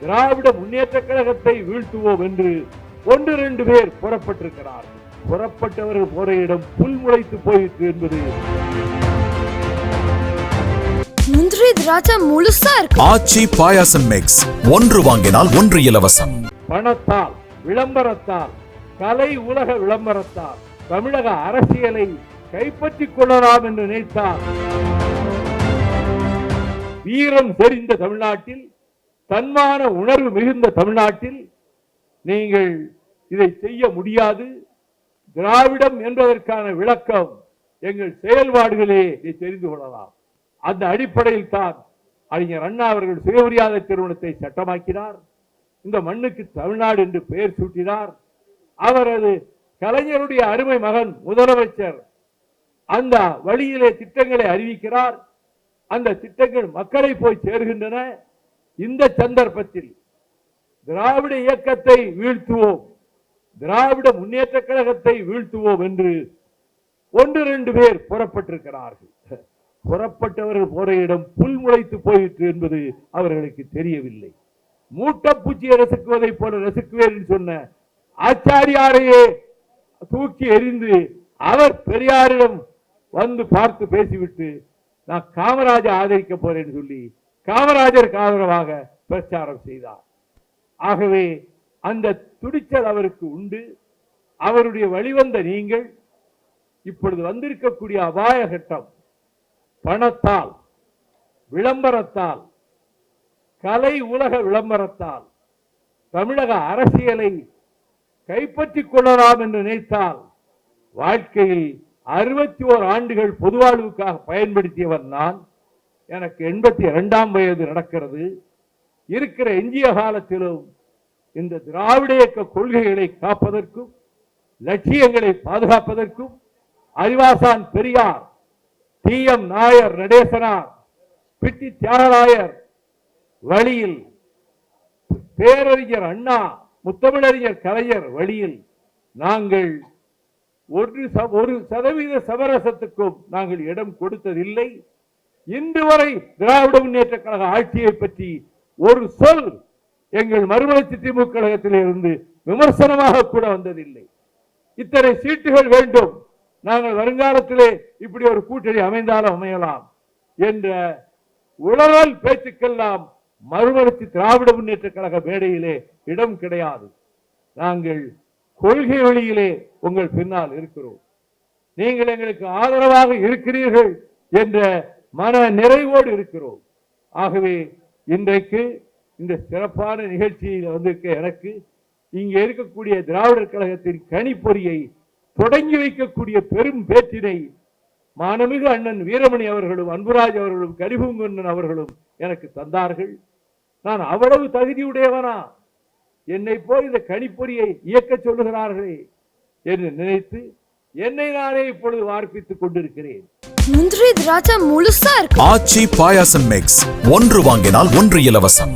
திராவிட முன்னேற்ற கழகத்தை வீழ்த்துவோம் என்று 1-2 பேர் புறப்பட்டிருக்கிறார். புறப்பட்டவர்கள் போற இடம் புல் முளைத்து போயிற்று என்பது. முந்திரி திராட்சை முழுசா இருக்கு. ஆச்சி பாயாசம் மிக்ஸ், ஒன்று வாங்கினால் ஒன்று இலவசம். பணத்தால், விளம்பரத்தால், கலை உலக விளம்பரத்தால் தமிழக அரசியலை கைப்பற்றிக் கொள்ளலாம் என்று நினைத்தால், வீரம் தெரிந்த தமிழ்நாட்டில், தன்மான உணர்வு மிகுந்த தமிழ்நாட்டில் நீங்கள் இதை செய்ய முடியாது. திராவிடம் என்பதற்கான விளக்கம் எங்கள் செயல்பாடுகளே தெரிந்து கொள்ளலாம். அந்த அடிப்படையில் தான் அறிஞர் அண்ணா அவர்கள் சுயமரியாதை திருமணத்தை சட்டமாக்கினார். இந்த மண்ணுக்கு தமிழ்நாடு என்று பெயர் சூட்டினார். அவரது கலைஞருடைய அருமை மகன் முதலமைச்சர் அந்த வழியிலே திட்டங்களை அறிவிக்கிறார். அந்த திட்டங்கள் மக்களை போய் சேர்கின்றன. இந்த சந்தர்ப்பத்தில் திராவிட இயக்கத்தை வீழ்த்துவோம், திராவிட முன்னேற்ற கழகத்தை வீழ்த்துவோம் என்று 1-2 பேர் புறப்பட்டிருக்கிறார்கள். புறப்பட்டவர்கள் போற இடம் புல் முளைத்து போயிற்று என்பது அவர்களுக்கு தெரியவில்லை. மூட்டப்பூச்சியை ரசிக்குவதை போல ரசிக்குவேன் சொன்ன ஆச்சாரியாரையே தூக்கி எறிந்து அவர் பெரியாரிடம் வந்து பார்த்து பேசிவிட்டு நான் காமராஜர் ஆதரிக்க போறேன் சொல்லி காமராஜருக்கு ஆதரவாக பிரச்சாரம் செய்தார். ஆகவே அந்த துடிச்சல் அவருக்கு உண்டு. அவருடைய வழிவந்த நீங்கள் இப்பொழுது வந்திருக்கக்கூடிய அபாய கட்டம் பணத்தால், விளம்பரத்தால், கலை உலக விளம்பரத்தால் தமிழக அரசியலை கைப்பற்றிக் கொள்ளலாம் என்று நினைத்தால், வாழ்க்கையில் 61 ஆண்டுகள் பொது வாழ்வுக்காக பயன்படுத்தியவர் நான். எனக்கு 82ஆம் வயது நடக்கிறது. இருக்கிற எஞ்சிய காலத்திலும் இந்த திராவிட இயக்க கொள்கைகளை காப்பதற்கும் லட்சியங்களை பாதுகாப்பதற்கும் அறிவாசான் பெரியார், டி.எம். நாயர், நடேசனார், பிட்டி தியாகராயர் வழியில், பேரறிஞர் அண்ணா, முத்தமிழறிஞர் கலைஞர் வழியில் நாங்கள் 1% சமரசத்துக்கும் நாங்கள் இடம் கொடுத்ததில்லை. இன்று வரை திராவிட முன்னேற்ற கழக ஆட்சியை பற்றி ஒரு சொல் எங்கள் மறுமலர்ச்சி திமுக கழகத்தில் இருந்து விமர்சனமாக கூட வந்ததில்லை. இத்தனை சீட்டுகள் வேண்டும், நாங்கள் வருங்காலத்திலே இப்படி ஒரு கூட்டணி அமைந்தாலும் அமையலாம் என்ற உளறல் பேச்சுக்கெல்லாம் மறுமலர்ச்சி திராவிட முன்னேற்ற கழக மேடையிலே இடம் கிடையாது. நாங்கள் கொள்கை வழியிலே உங்கள் பின்னால் இருக்கிறோம். நீங்கள் எங்களுக்கு ஆதரவாக இருக்கிறீர்கள் என்ற மன நிறைவோடு இருக்கிறோம். ஆகவே இன்றைக்கு இந்த சிறப்பான நிகழ்ச்சியில் வந்திருக்க எனக்கு இங்கே இருக்கக்கூடிய திராவிடர் கழகத்தின் கனிப்பொறியை தொடங்கி வைக்கக்கூடிய பெரும் பேற்றினை மானமிகு அண்ணன் வீரமணி அவர்களும், அன்புராஜ் அவர்களும், கரிபூங்கண்ணன் அவர்களும் எனக்கு தந்தார்கள். நான் அவ்வளவு தகுதியுடையவனா? என்னை போய் இந்த கணிப்பொறியை இயக்க சொல்லுகிறார்களே என்று நினைத்து என்னை நானே இப்பொழுது வார்ப்பித்துக் கொண்டிருக்கிறேன். முந்திரி திராட்சை முழுசா இருக்கு. ஆச்சி பாயாசம் மிக்ஸ், ஒன்று வாங்கினால் ஒன்று இலவசம்.